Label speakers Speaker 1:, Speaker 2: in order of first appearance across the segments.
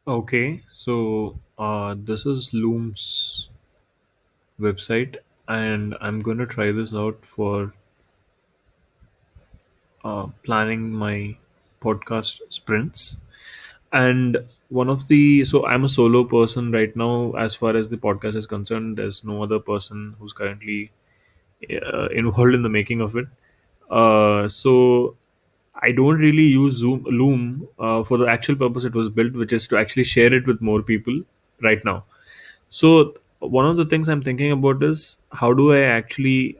Speaker 1: Okay, so this is Loom's website, and I'm going to try this out for planning my podcast sprints. And one of the so I'm a solo person right now as far as the podcast is concerned. There's no other person who's currently involved in the making of it. So I don't really use Loom for the actual purpose it was built, which is to actually share it with more people right now. So one of the things I'm thinking about is how do I actually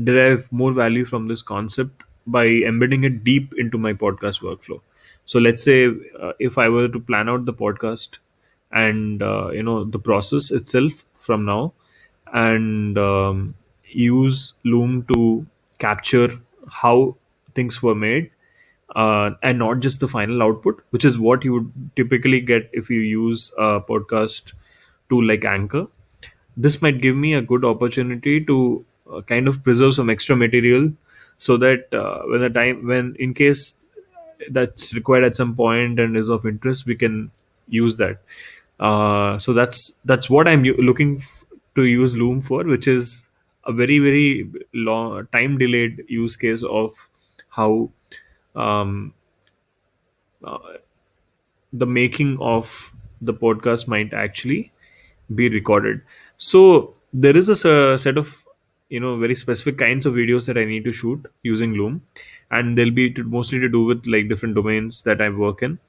Speaker 1: derive more value from this concept by embedding it deep into my podcast workflow. So let's say if I were to plan out the podcast and the process itself from now, and use Loom to capture how things were made, and not just the final output, which is what you would typically get if you use a podcast tool like Anchor. This might give me a good opportunity to kind of preserve some extra material, so that when in case that's required at some point and is of interest, we can use that. So that's what looking to use Loom for, which is a very long time delayed use case of how um, the making of the podcast might actually be recorded. So there is set of very specific kinds of videos that I need to shoot using Loom, and they'll be mostly to do with like different domains that I work in.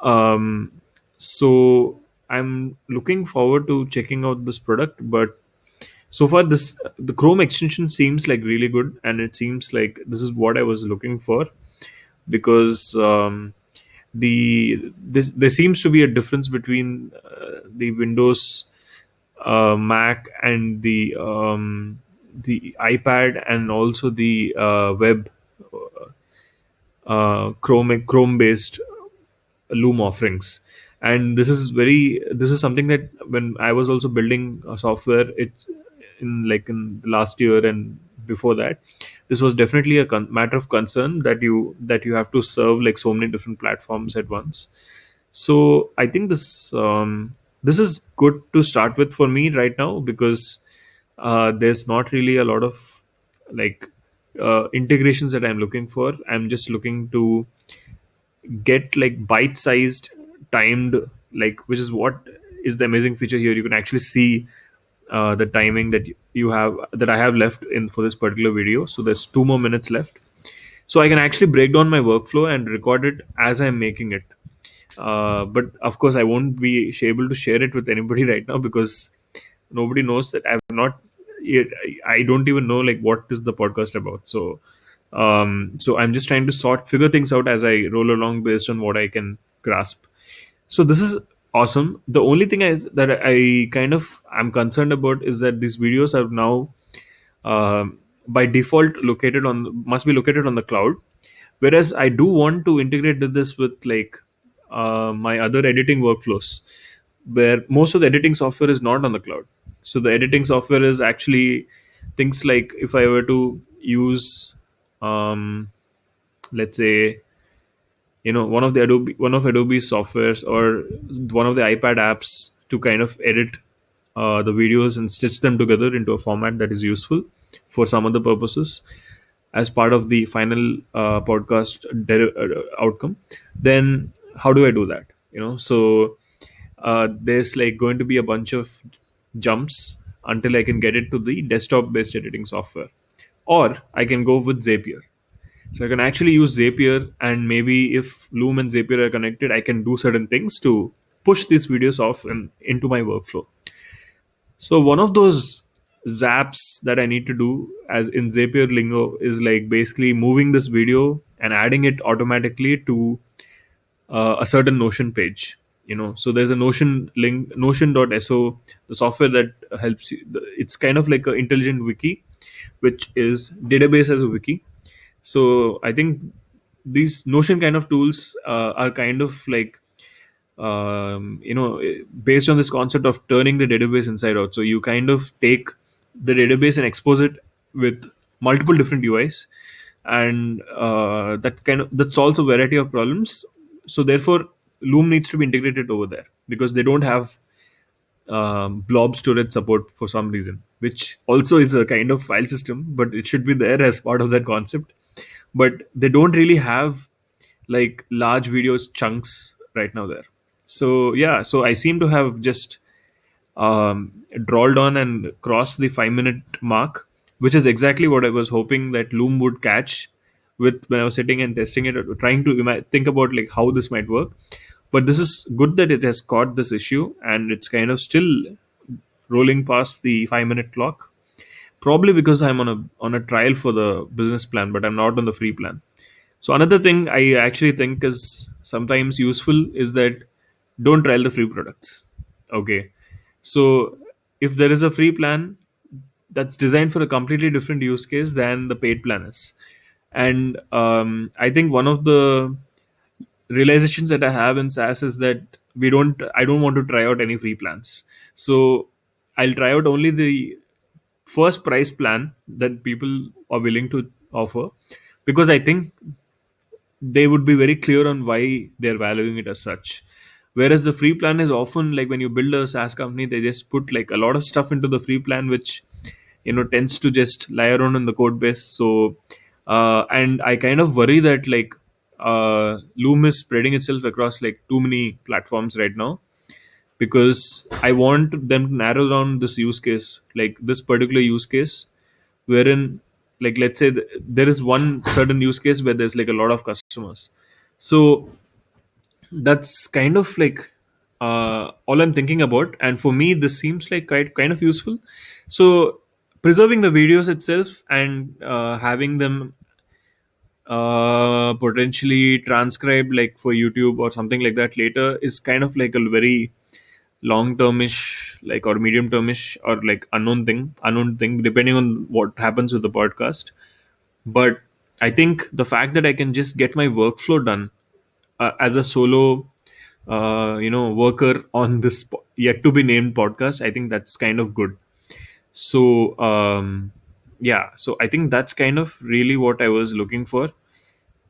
Speaker 1: um, so I'm looking forward to checking out this product. But so far, this the Chrome extension seems like really good, and it seems like this is what I was looking for, because there seems to be a difference between the Windows Mac and the iPad, and also the web Chrome based Loom offerings. And this is something that when I was also building software, it's in the last year and before that, this was definitely a matter of concern that you have to serve like so many different platforms at once. So I think this is good to start with for me right now, because there's not really a lot of like integrations that I'm looking for. I'm just looking to get like bite-sized, timed, like, which is what is the amazing feature here. You can actually see the timing that I have left in for this particular video. So there's 2 more minutes left, so I can actually break down my workflow and record it as I'm making it. But of course, I won't be able to share it with anybody right now, because nobody knows that I've not yet. I don't even know like what is the podcast about. So I'm just trying to figure things out as I roll along based on what I can grasp. So this is awesome. The only thing that I kind of am concerned about is that these videos are now by default located on must be located on the cloud, whereas I do want to integrate this with like my other editing workflows, where most of the editing software is not on the cloud. So the editing software is actually things like, if I were to use um, let's say one of Adobe's softwares, or one of the iPad apps, to kind of edit the videos and stitch them together into a format that is useful for some other purposes as part of the final podcast outcome, then how do I do that? So there's like going to be a bunch of jumps until I can get it to the desktop based editing software, or I can go with Zapier. So I can actually use Zapier, and maybe if Loom and Zapier are connected, I can do certain things to push these videos off and into my workflow. So one of those zaps that I need to do, as in Zapier lingo, is like basically moving this video and adding it automatically to a certain Notion page. So there's a Notion link, Notion.so, the software that helps you. It's kind of like an intelligent wiki, which is database as a wiki. So I think these Notion kind of tools are kind of like based on this concept of turning the database inside out. So you kind of take the database and expose it with multiple different UIs, and that solves a variety of problems. So therefore, Loom needs to be integrated over there because they don't have blob storage support for some reason, which also is a kind of file system, but it should be there as part of that concept. But they don't really have like large videos chunks right now there. So yeah, so I seem to have just drawled on and crossed the 5 minute mark, which is exactly what I was hoping that Loom would catch with when I was sitting and testing it, trying to think about like how this might work. But this is good that it has caught this issue and it's kind of still rolling past the 5 minute clock. Probably because I'm on a trial for the business plan, but I'm not on the free plan. So another thing I actually think is sometimes useful is that don't trial the free products. Okay. So if there is a free plan that's designed for a completely different use case than the paid plan is. And I think one of the realizations that I have in SaaS is that I don't want to try out any free plans. So I'll try out only the first price plan that people are willing to offer, because I think they would be very clear on why they're valuing it as such. Whereas the free plan is often like when you build a SaaS company, they just put like a lot of stuff into the free plan, which tends to just lie around in the code base. So and I kind of worry that like Loom is spreading itself across like too many platforms right now, because I want them to narrow down this use case, like this particular use case, wherein, like, let's say there is one certain use case where there's like a lot of customers. So that's kind of like all I'm thinking about. And for me, this seems like kind of useful. So preserving the videos itself and having them potentially transcribed like for YouTube or something like that later is kind of like a very long termish, like, or medium termish, or like unknown thing depending on what happens with the podcast. But I think the fact that I can just get my workflow done as a solo worker on this yet to be named podcast, I think that's kind of good. So yeah, so I think that's kind of really what I was looking for.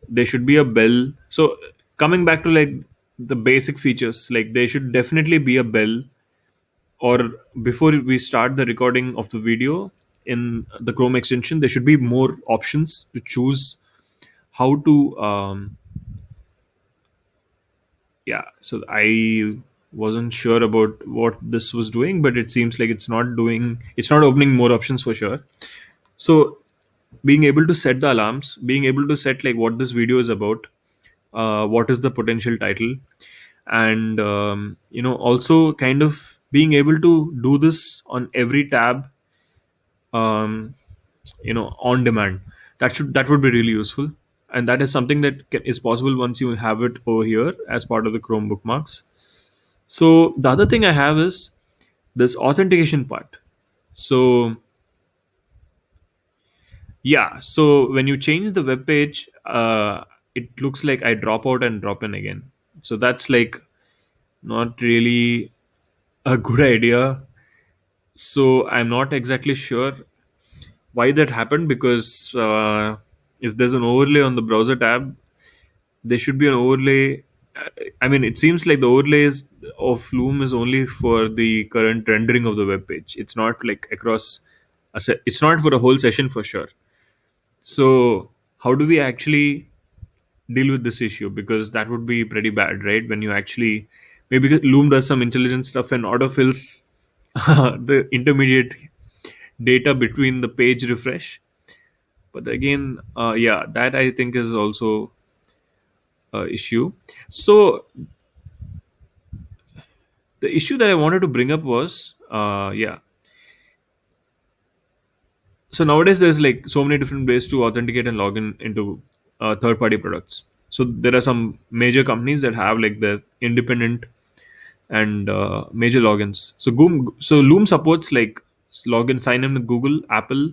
Speaker 1: There should be a bell. So coming back to like the basic features, like there should definitely be a bell, or before we start the recording of the video in the Chrome extension, there should be more options to choose how to yeah. So I wasn't sure about what this was doing, but it seems like it's not opening more options for sure. So being able to set the alarms, being able to set like what this video is about, what is the potential title, and also kind of being able to do this on every tab, um, on demand. That would be really useful, and that is something that is possible once you have it over here as part of the Chrome bookmarks. So the other thing I have is this authentication part. So yeah, so when you change the web page, it looks like I drop out and drop in again. So that's like not really a good idea. So I'm not exactly sure why that happened, because if there's an overlay on the browser tab, there should be an overlay. I mean, it seems like the overlays of Loom is only for the current rendering of the web page. It's not like across it's not for a whole session for sure. So how do we actually deal with this issue? Because that would be pretty bad, right? When you actually, maybe Loom does some intelligent stuff and autofills the intermediate data between the page refresh. But again, yeah, that I think is also a issue. So the issue that I wanted to bring up was, yeah. So nowadays there's like so many different ways to authenticate and log in into third-party products. So there are some major companies that have like the independent and major logins. So Loom supports like login, sign in with Google, Apple,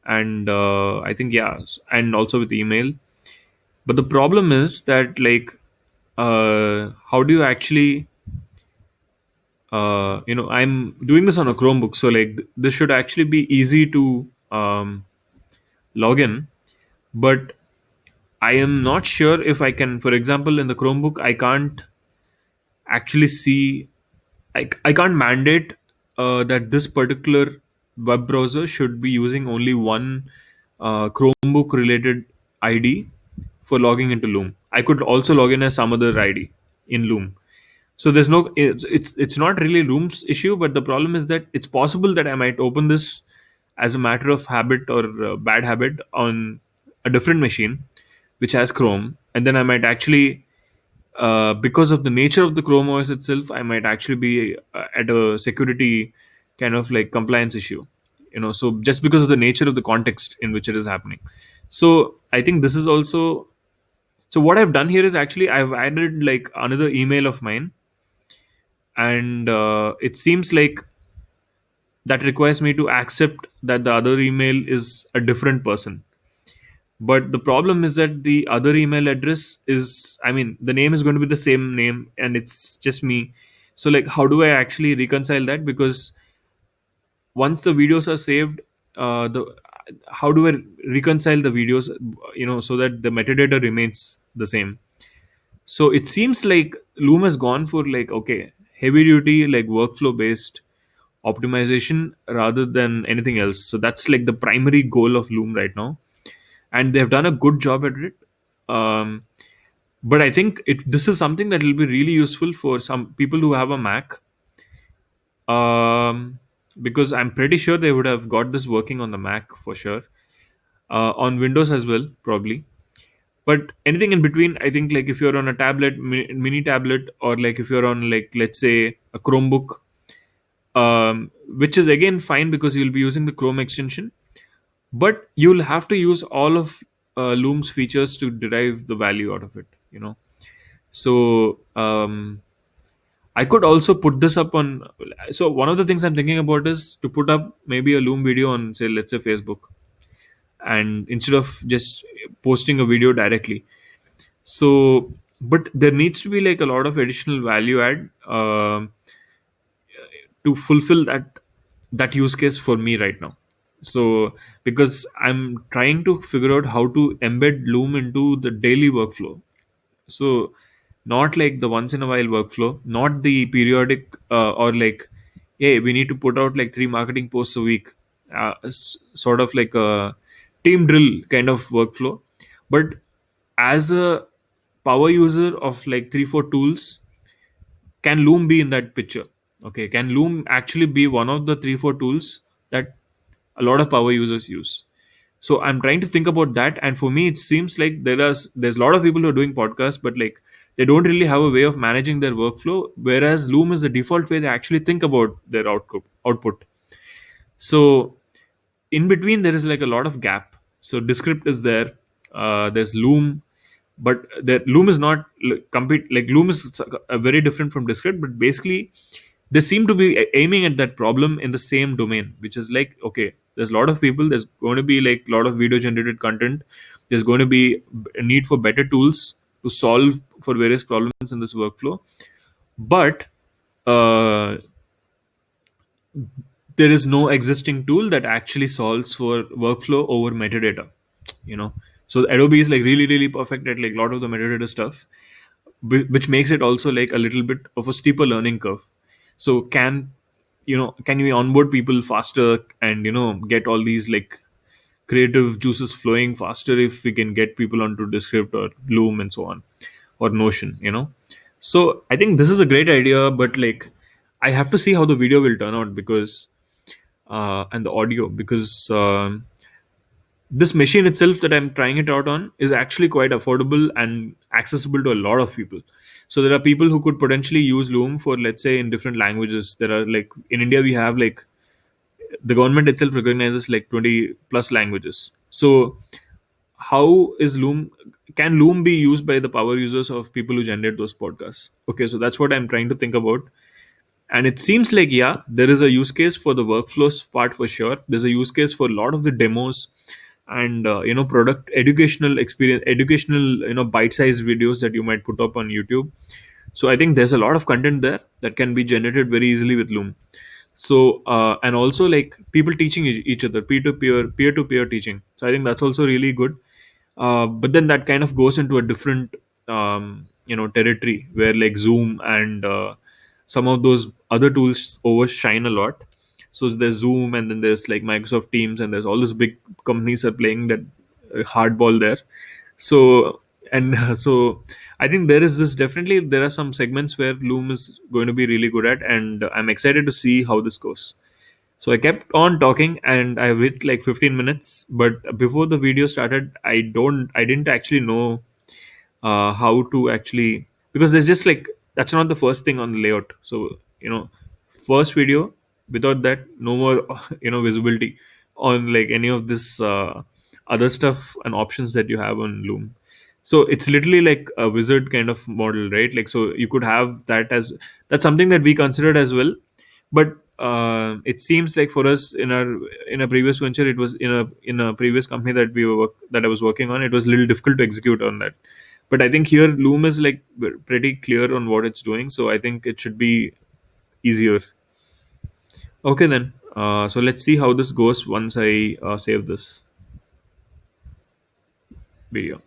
Speaker 1: and I think yeah, and also with email. But the problem is that like, how do you actually I'm doing this on a Chromebook, so like this should actually be easy to log in. But I am not sure if I can, for example, in the Chromebook I can't actually see. I can't mandate that this particular web browser should be using only one Chromebook related ID for logging into Loom. I could also log in as some other ID in Loom. So there's no, it's not really Loom's issue, but the problem is that it's possible that I might open this as a matter of habit or bad habit on a different machine which has Chrome, and then I might actually, because of the nature of the Chrome OS itself, I might actually be at a security kind of like compliance issue. So just because of the nature of the context in which it is happening. So I think this is also, so what I've done here is actually I've added like another email of mine, and it seems like that requires me to accept that the other email is a different person. But the problem is that the other email address is, I mean, the name is going to be the same name and it's just me. So, like, how do I actually reconcile that? Because once the videos are saved, the how do I reconcile the videos, so that the metadata remains the same? So it seems like Loom has gone for like, okay, heavy duty, like workflow based optimization rather than anything else. So that's like the primary goal of Loom right now, and they've done a good job at it. Um, but I think this is something that will be really useful for some people who have a Mac, um, because I'm pretty sure they would have got this working on the Mac for sure, on Windows as well, probably. But anything in between, I think, like if you're on a tablet, mini tablet, or like if you're on, like, let's say a Chromebook, which is again fine because you'll be using the Chrome extension, but you'll have to use all of Loom's features to derive the value out of it. So I could also put this up on. So one of the things I'm thinking about is to put up maybe a Loom video on, say, let's say Facebook, and instead of just posting a video directly. So, but there needs to be like a lot of additional value add to fulfill that use case for me right now. So because I'm trying to figure out how to embed Loom into the daily workflow. So not like the once in a while workflow, not the periodic, or like, hey, we need to put out like 3 marketing posts a week, sort of like a team drill kind of workflow, but as a power user of like 3 4 tools, can Loom be in that picture? Okay, can Loom actually be one of the 3 4 tools that a lot of power users use? So I'm trying to think about that, and for me, it seems like there's a lot of people who are doing podcasts, but like they don't really have a way of managing their workflow. Whereas Loom is the default way they actually think about their output. So in between there is like a lot of gap. So Descript is there, there's Loom, but the Loom is not compete, like Loom is very different from Descript, but basically they seem to be aiming at that problem in the same domain, which is like, okay, there's a lot of people, there's going to be like a lot of video generated content, there's going to be a need for better tools to solve for various problems in this workflow, but uh, there is no existing tool that actually solves for workflow over metadata. you know so Adobe is like really really perfect at like a lot of the metadata stuff, which makes it also like a little bit of a steeper learning curve. So can we onboard people faster and get all these like creative juices flowing faster if we can get people onto Descript or Loom and so on, or Notion. So I think this is a great idea, but like I have to see how the video will turn out, because and the audio, because this machine itself that I'm trying it out on is actually quite affordable and accessible to a lot of people. So there are people who could potentially use Loom for, let's say, in different languages. There are like in India we have like the government itself recognizes like 20 plus languages. So how is Loom, can Loom be used by the power users of people who generate those podcasts? Okay, so that's what I'm trying to think about. And it seems like, yeah, there is a use case for the workflows part for sure. There's a use case for a lot of the demos and product educational experience, educational bite-sized videos that you might put up on YouTube. So I think there's a lot of content there that can be generated very easily with Loom. So and also like people teaching each other, peer-to-peer teaching. So I think that's also really good. But then that kind of goes into a different territory where like Zoom and some of those other tools overshine a lot. So there's Zoom, and then there's like Microsoft Teams, and there's all those big companies are playing that hardball there. So and so I think there is this, definitely there are some segments where Loom is going to be really good at, and I'm excited to see how this goes. So I kept on talking and I waited like 15 minutes, but before the video started, I didn't actually know how to actually, because there's just like, that's not the first thing on the layout. So first video, without that, no more visibility on like any of this other stuff and options that you have on Loom. So it's literally like a wizard kind of model, right? Like, so you could have that as, that's something that we considered as well. But it seems like for us in a previous venture, it was in a previous company that that I was working on, it was a little difficult to execute on that. But I think here Loom is like pretty clear on what it's doing, so I think it should be easier. Okay then, so let's see how this goes once I save this video.